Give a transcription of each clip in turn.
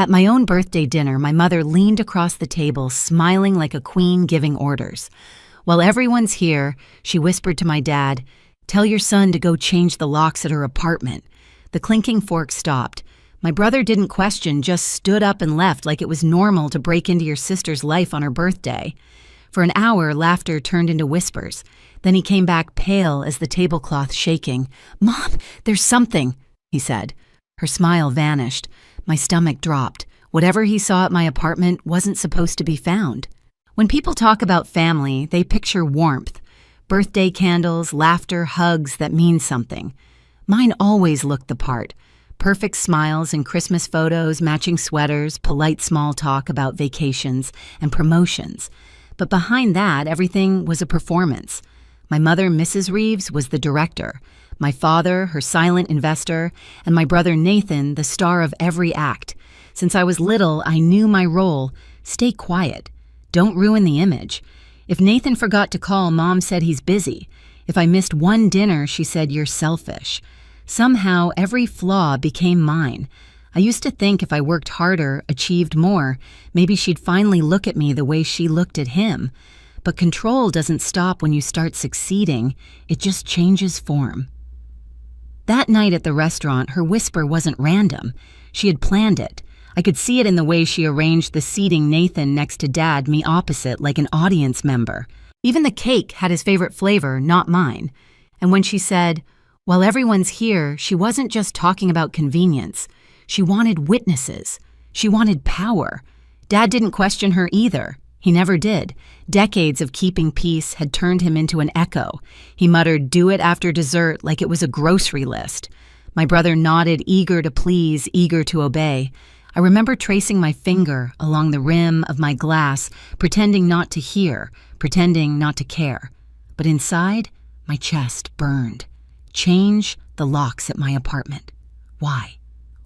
At my own birthday dinner, my mother leaned across the table, smiling like a queen giving orders. "While everyone's here," she whispered to my dad, "tell your son to go change the locks at her apartment." The clinking fork stopped. My brother didn't question, just stood up and left like it was normal to break into your sister's life on her birthday. For an hour, laughter turned into whispers. Then he came back pale as the tablecloth shaking. "Mom, there's something," he said. Her smile vanished. My stomach dropped. Whatever he saw at my apartment wasn't supposed to be found. When people talk about family, they picture warmth. Birthday candles, laughter, hugs that mean something. Mine always looked the part. Perfect smiles and Christmas photos, matching sweaters, polite small talk about vacations and promotions. But behind that, everything was a performance. My mother, Mrs. Reeves, was the director. My father, her silent investor, and my brother Nathan, the star of every act. Since I was little, I knew my role. Stay quiet. Don't ruin the image. If Nathan forgot to call, Mom said he's busy. If I missed one dinner, she said, "You're selfish." Somehow, every flaw became mine. I used to think if I worked harder, achieved more, maybe she'd finally look at me the way she looked at him. But control doesn't stop when you start succeeding. It just changes form. That night at the restaurant, her whisper wasn't random. She had planned it. I could see it in the way she arranged the seating, Nathan next to Dad, me opposite, like an audience member. Even the cake had his favorite flavor, not mine. And when she said, "While everyone's here," she wasn't just talking about convenience. She wanted witnesses. She wanted power. Dad didn't question her either. He never did. Decades of keeping peace had turned him into an echo. He muttered, "Do it after dessert," like it was a grocery list. My brother nodded, eager to please, eager to obey. I remember tracing my finger along the rim of my glass, pretending not to hear, pretending not to care. But inside, my chest burned. Change the locks at my apartment. Why?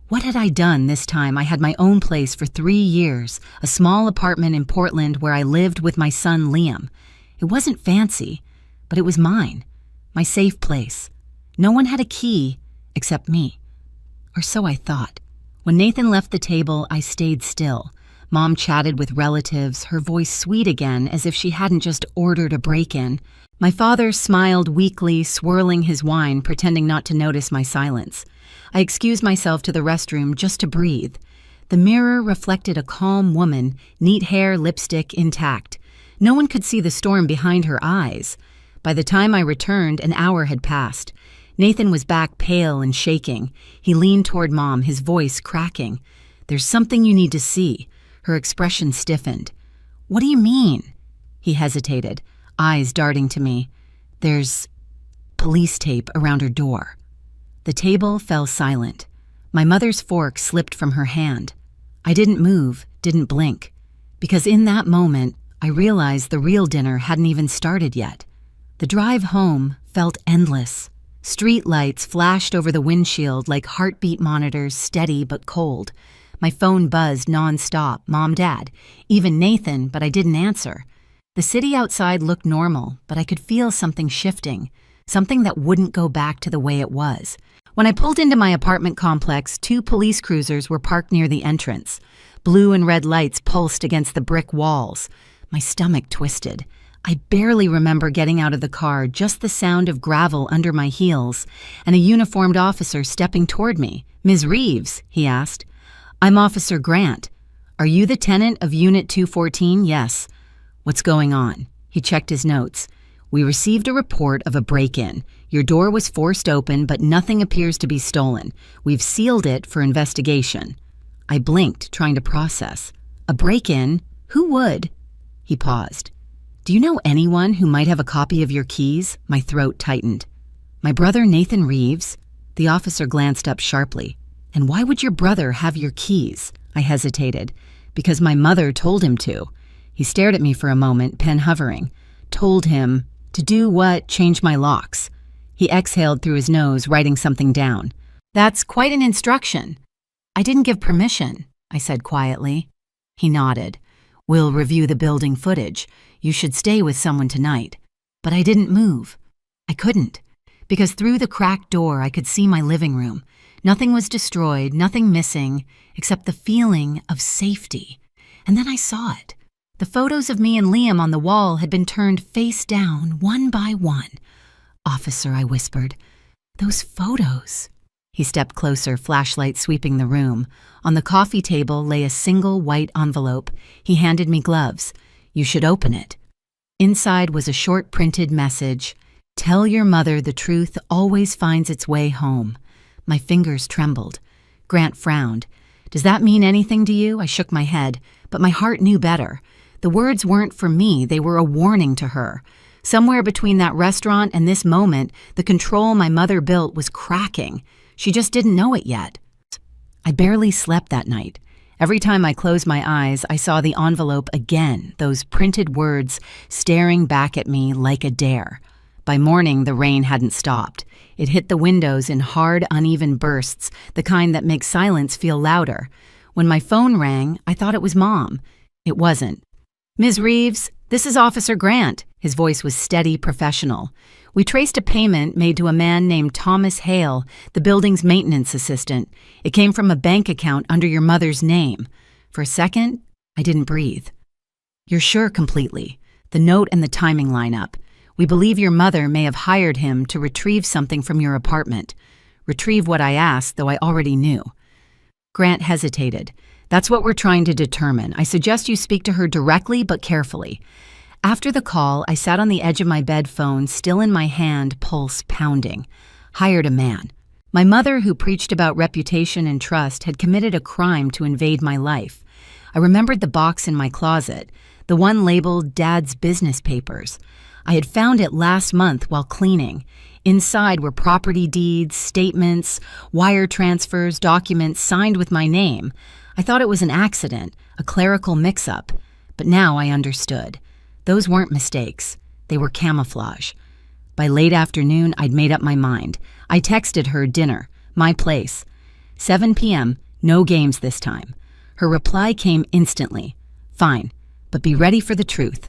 What had I done this time? I had my own place for 3 years, a small apartment in Portland where I lived with my son Liam. It wasn't fancy, but it was mine, my safe place. No one had a key except me. Or so I thought. When Nathan left the table, I stayed still. Mom chatted with relatives, her voice sweet again, as if she hadn't just ordered a break-in. My father smiled weakly, swirling his wine, pretending not to notice my silence. I excused myself to the restroom just to breathe. The mirror reflected a calm woman, neat hair, lipstick intact. No one could see the storm behind her eyes. By the time I returned, an hour had passed. Nathan was back, pale and shaking. He leaned toward Mom, his voice cracking. "There's something you need to see." Her expression stiffened. "What do you mean?" He hesitated, eyes darting to me. "There's police tape around her door." The table fell silent. My mother's fork slipped from her hand. I didn't move, didn't blink, because in that moment, I realized the real dinner hadn't even started yet. The drive home felt endless. Street lights flashed over the windshield like heartbeat monitors, steady but cold. My phone buzzed nonstop, Mom, Dad, even Nathan, but I didn't answer. The city outside looked normal, but I could feel something shifting, something that wouldn't go back to the way it was. When I pulled into my apartment complex, 2 police cruisers were parked near the entrance. Blue and red lights pulsed against the brick walls. My stomach twisted. I barely remember getting out of the car, just the sound of gravel under my heels, and a uniformed officer stepping toward me. "Ms. Reeves," he asked. "I'm Officer Grant. Are you the tenant of Unit 214? Yes." "What's going on?" He checked his notes. "We received a report of a break-in. Your door was forced open, but nothing appears to be stolen. We've sealed it for investigation." I blinked, trying to process. "A break-in? Who would?" He paused. "Do you know anyone who might have a copy of your keys?" My throat tightened. "My brother Nathan Reeves?" The officer glanced up sharply. "And why would your brother have your keys?" I hesitated. "Because my mother told him to." He stared at me for a moment, pen hovering. "Told him to do what? Change my locks." He exhaled through his nose, writing something down. "That's quite an instruction." "I didn't give permission," I said quietly. He nodded. "We'll review the building footage. You should stay with someone tonight." But I didn't move. I couldn't, because through the cracked door I could see my living room. Nothing was destroyed, nothing missing, except the feeling of safety. And then I saw it. The photos of me and Liam on the wall had been turned face down, one by one. "Officer," I whispered, "those photos." He stepped closer, flashlight sweeping the room. On the coffee table lay a single white envelope. He handed me gloves. "You should open it." Inside was a short printed message. "Tell your mother the truth always finds its way home." My fingers trembled. Grant frowned. "Does that mean anything to you?" I shook my head, but my heart knew better. The words weren't for me, they were a warning to her. Somewhere between that restaurant and this moment, the control my mother built was cracking. She just didn't know it yet. I barely slept that night. Every time I closed my eyes, I saw the envelope again, those printed words staring back at me like a dare. By morning, the rain hadn't stopped. It hit the windows in hard, uneven bursts, the kind that makes silence feel louder. When my phone rang, I thought it was Mom. It wasn't. "Ms. Reeves, this is Officer Grant." His voice was steady, professional. "We traced a payment made to a man named Thomas Hale, the building's maintenance assistant. It came from a bank account under your mother's name." For a second, I didn't breathe. "You're sure?" "Completely. The note and the timing line up. We believe your mother may have hired him to retrieve something from your apartment." Retrieve what I asked, though I already knew. Grant hesitated. "That's what we're trying to determine. I suggest you speak to her directly but carefully." After the call, I sat on the edge of my bed, phone still in my hand, pulse pounding. Hired a man. My mother, who preached about reputation and trust, had committed a crime to invade my life. I remembered the box in my closet, the one labeled Dad's business papers. I had found it last month while cleaning. Inside were property deeds, statements, wire transfers, documents signed with my name. I thought it was an accident, a clerical mix-up, but now I understood. Those weren't mistakes. They were camouflage. By late afternoon, I'd made up my mind. I texted her dinner, my place. 7 p.m., no games this time. Her reply came instantly. "Fine, but be ready for the truth."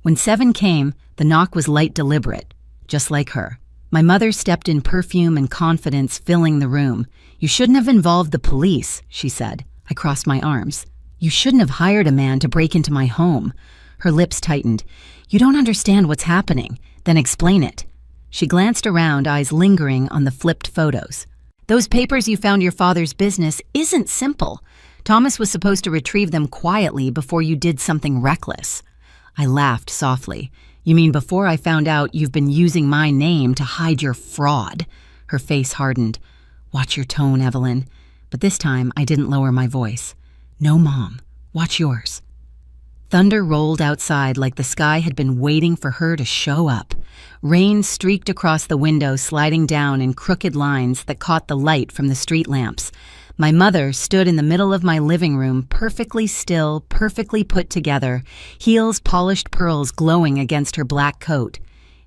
When 7 came, the knock was light, deliberate, just like her. My mother stepped in, perfume and confidence filling the room. "You shouldn't have involved the police," she said. I crossed my arms. "You shouldn't have hired a man to break into my home." Her lips tightened. "You don't understand what's happening. Then explain it." She glanced around, eyes lingering on the flipped photos. "Those papers you found your father's business isn't simple. Thomas was supposed to retrieve them quietly before you did something reckless." I laughed softly. "You mean before I found out you've been using my name to hide your fraud?" Her face hardened. "Watch your tone, Evelyn." But this time I didn't lower my voice. "No, Mom. Watch yours." Thunder rolled outside like the sky had been waiting for her to show up. Rain streaked across the window, sliding down in crooked lines that caught the light from the street lamps. My mother stood in the middle of my living room, perfectly still, perfectly put together, heels polished pearls glowing against her black coat.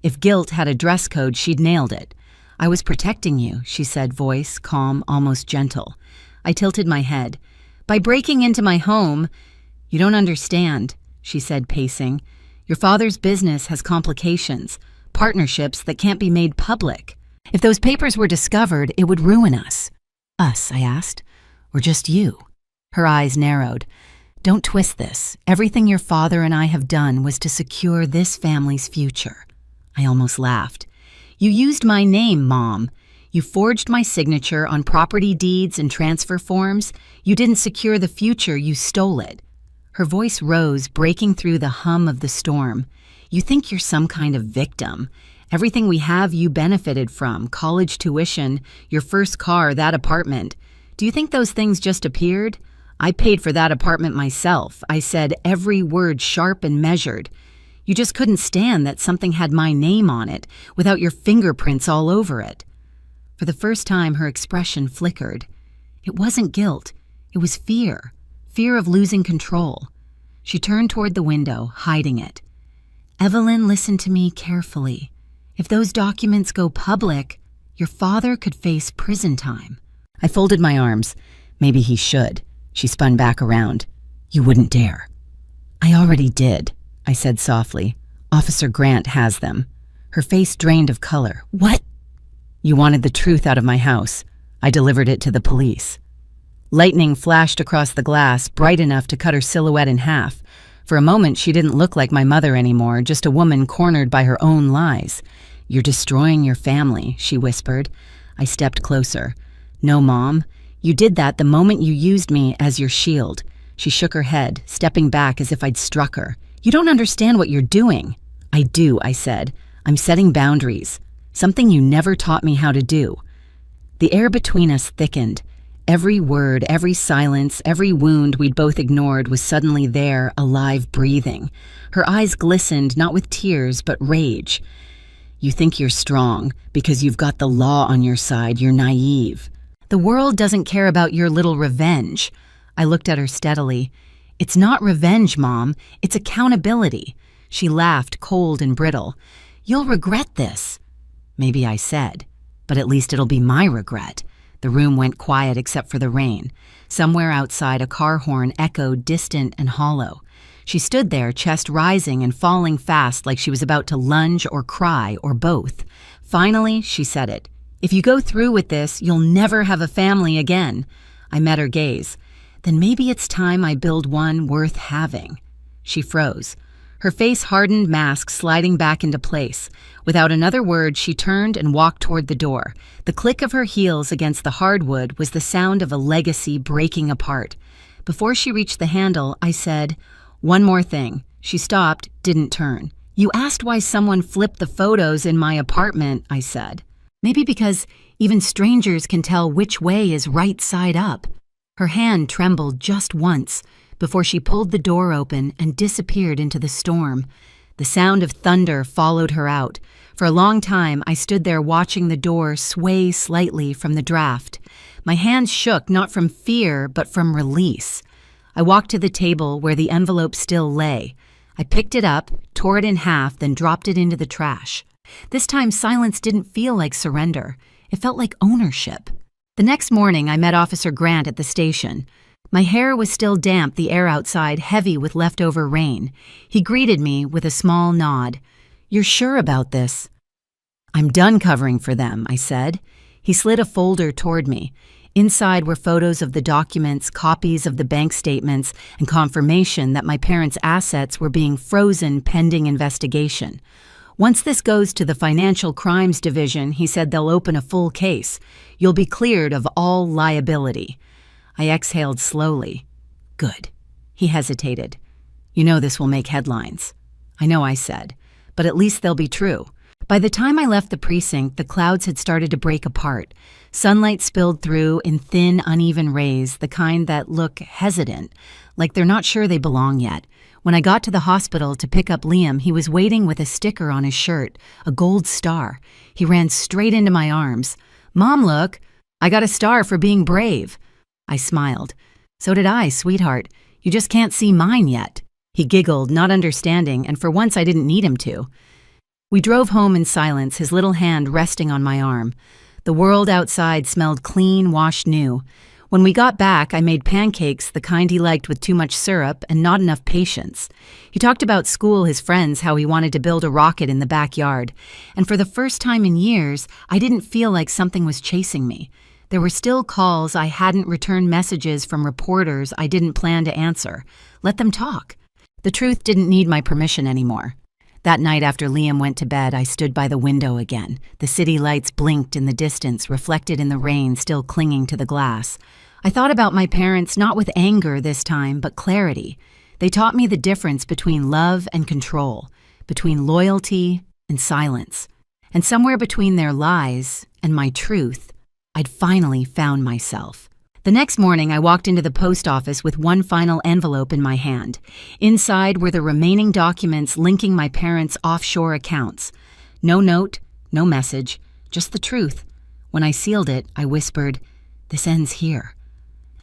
If guilt had a dress code, she'd nailed it. "I was protecting you," she said, voice calm, almost gentle. I tilted my head. "By breaking into my home—" "You don't understand," she said, pacing. "Your father's business has complications, partnerships that can't be made public. If those papers were discovered, it would ruin us." "Us?" I asked. "Or just you?" Her eyes narrowed. "Don't twist this. Everything your father and I have done was to secure this family's future." I almost laughed. "You used my name, Mom. You forged my signature on property deeds and transfer forms. You didn't secure the future, you stole it." Her voice rose, breaking through the hum of the storm. "You think you're some kind of victim. Everything we have you benefited from, college tuition, your first car, that apartment. Do you think those things just appeared? I paid for that apartment myself. I said every word sharp and measured. You just couldn't stand that something had my name on it, without your fingerprints all over it." For the first time, her expression flickered. It wasn't guilt. It was fear. Fear of losing control. She turned toward the window, hiding it. "Evelyn, listen to me carefully. If those documents go public, your father could face prison time." I folded my arms. "Maybe he should." She spun back around. "You wouldn't dare." "I already did," I said softly. "Officer Grant has them." Her face drained of color. "What?" "You wanted the truth out of my house. I delivered it to the police. Lightning flashed across the glass, bright enough to cut her silhouette in half. For a moment, she didn't look like my mother anymore, just a woman cornered by her own lies. "You're destroying your family," she whispered. I stepped closer. "No, Mom. You did that the moment you used me as your shield." She shook her head, stepping back as if I'd struck her. "You don't understand what you're doing." "I do," I said. "I'm setting boundaries. Something you never taught me how to do." The air between us thickened. Every word, every silence, every wound we'd both ignored was suddenly there, alive, breathing. Her eyes glistened, not with tears, but rage. "You think you're strong because you've got the law on your side. You're naive. The world doesn't care about your little revenge." I looked at her steadily. "It's not revenge, Mom. It's accountability." She laughed, cold and brittle. "You'll regret this." Maybe I said, but at least it'll be my regret. The room went quiet except for the rain. Somewhere outside, a car horn echoed, distant and hollow. She stood there, chest rising and falling fast like she was about to lunge or cry or both. Finally, she said it. "If you go through with this, you'll never have a family again." I met her gaze. "Then maybe it's time I build one worth having." She froze. Her face hardened, mask sliding back into place. Without another word, she turned and walked toward the door. The click of her heels against the hardwood was the sound of a legacy breaking apart. Before she reached the handle, I said, "One more thing." She stopped, didn't turn. "You asked why someone flipped the photos in my apartment," I said. "Maybe because even strangers can tell which way is right side up." Her hand trembled just once before she pulled the door open and disappeared into the storm. The sound of thunder followed her out. For a long time, I stood there watching the door sway slightly from the draft. My hands shook not from fear, but from release. I walked to the table where the envelope still lay. I picked it up, tore it in half, then dropped it into the trash. This time, silence didn't feel like surrender. It felt like ownership. The next morning, I met Officer Grant at the station. My hair was still damp, the air outside heavy with leftover rain. He greeted me with a small nod. "You're sure about this?" "I'm done covering for them," I said. He slid a folder toward me. Inside were photos of the documents, copies of the bank statements, and confirmation that my parents' assets were being frozen pending investigation. "Once this goes to the Financial Crimes Division," he said, "they'll open a full case. You'll be cleared of all liability." I exhaled slowly. "Good." He hesitated. "You know this will make headlines." "I know," I said, "but at least they'll be true." By the time I left the precinct, the clouds had started to break apart. Sunlight spilled through in thin, uneven rays, the kind that look hesitant, like they're not sure they belong yet. When I got to the hospital to pick up Liam, he was waiting with a sticker on his shirt, a gold star. He ran straight into my arms. "Mom, look, I got a star for being brave." I smiled. "So did I, sweetheart. You just can't see mine yet." He giggled, not understanding, and for once I didn't need him to. We drove home in silence, his little hand resting on my arm. The world outside smelled clean, washed new. When we got back, I made pancakes, the kind he liked with too much syrup and not enough patience. He talked about school, his friends, how he wanted to build a rocket in the backyard. And for the first time in years, I didn't feel like something was chasing me. There were still calls I hadn't returned, messages from reporters I didn't plan to answer. Let them talk. The truth didn't need my permission anymore. That night after Liam went to bed, I stood by the window again. The city lights blinked in the distance, reflected in the rain still clinging to the glass. I thought about my parents, not with anger this time, but clarity. They taught me the difference between love and control, between loyalty and silence. And somewhere between their lies and my truth, I'd finally found myself. The next morning, I walked into the post office with one final envelope in my hand. Inside were the remaining documents linking my parents' offshore accounts. No note, no message, just the truth. When I sealed it, I whispered, "This ends here."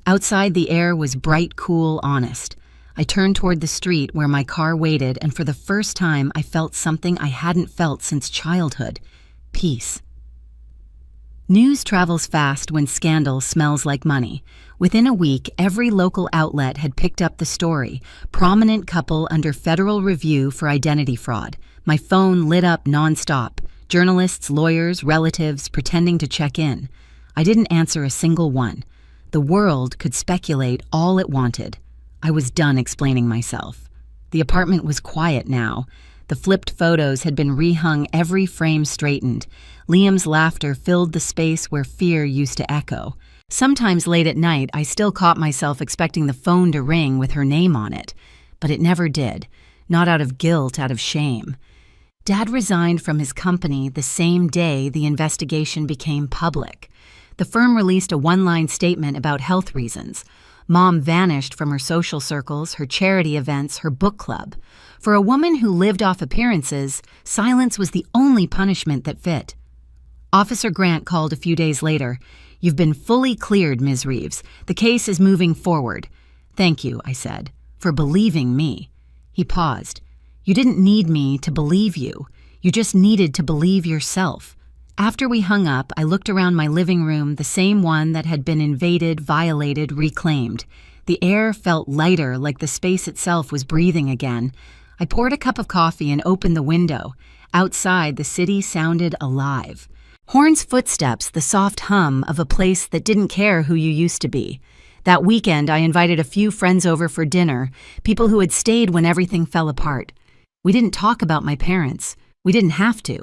Outside, the air was bright, cool, honest. I turned toward the street where my car waited, and for the first time, I felt something I hadn't felt since childhood: peace. News travels fast when scandal smells like money. Within a week, every local outlet had picked up the story. Prominent couple under federal review for identity fraud. My phone lit up nonstop. Journalists, lawyers, relatives pretending to check in. I didn't answer a single one. The world could speculate all it wanted. I was done explaining myself. The apartment was quiet now. The flipped photos had been rehung, every frame straightened. Liam's laughter filled the space where fear used to echo. Sometimes late at night, I still caught myself expecting the phone to ring with her name on it. But it never did. Not out of guilt, out of shame. Dad resigned from his company the same day the investigation became public. The firm released a one-line statement about health reasons. Mom vanished from her social circles, her charity events, her book club. For a woman who lived off appearances, silence was the only punishment that fit. Officer Grant called a few days later. "You've been fully cleared, Ms. Reeves. The case is moving forward." "Thank you," I said, "for believing me." He paused. "You didn't need me to believe you. You just needed to believe yourself." After we hung up, I looked around my living room, the same one that had been invaded, violated, reclaimed. The air felt lighter, like the space itself was breathing again. I poured a cup of coffee and opened the window. Outside, the city sounded alive. Horn's footsteps, the soft hum of a place that didn't care who you used to be. That weekend, I invited a few friends over for dinner, people who had stayed when everything fell apart. We didn't talk about my parents. We didn't have to.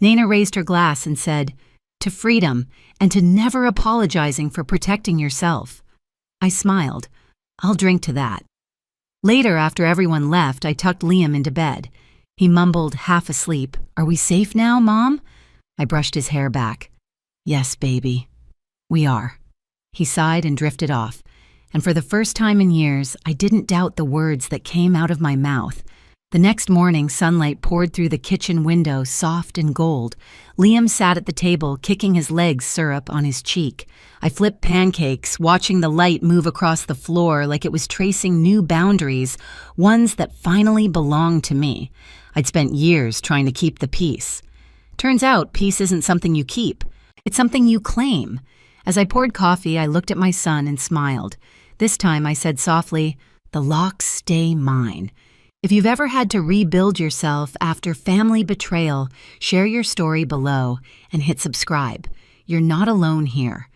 Nana raised her glass and said, "To freedom, and to never apologizing for protecting yourself." I smiled. "I'll drink to that." Later, after everyone left, I tucked Liam into bed. He mumbled, half asleep, "Are we safe now, Mom?" I brushed his hair back. "Yes, baby. We are." He sighed and drifted off, and for the first time in years, I didn't doubt the words that came out of my mouth. The next morning, sunlight poured through the kitchen window, soft and gold. Liam sat at the table, kicking his legs syrup on his cheek. I flipped pancakes, watching the light move across the floor like it was tracing new boundaries, ones that finally belonged to me. I'd spent years trying to keep the peace. Turns out, peace isn't something you keep. It's something you claim. As I poured coffee, I looked at my son and smiled. This time I said softly, "The locks stay mine." If you've ever had to rebuild yourself after family betrayal, share your story below and hit subscribe. You're not alone here.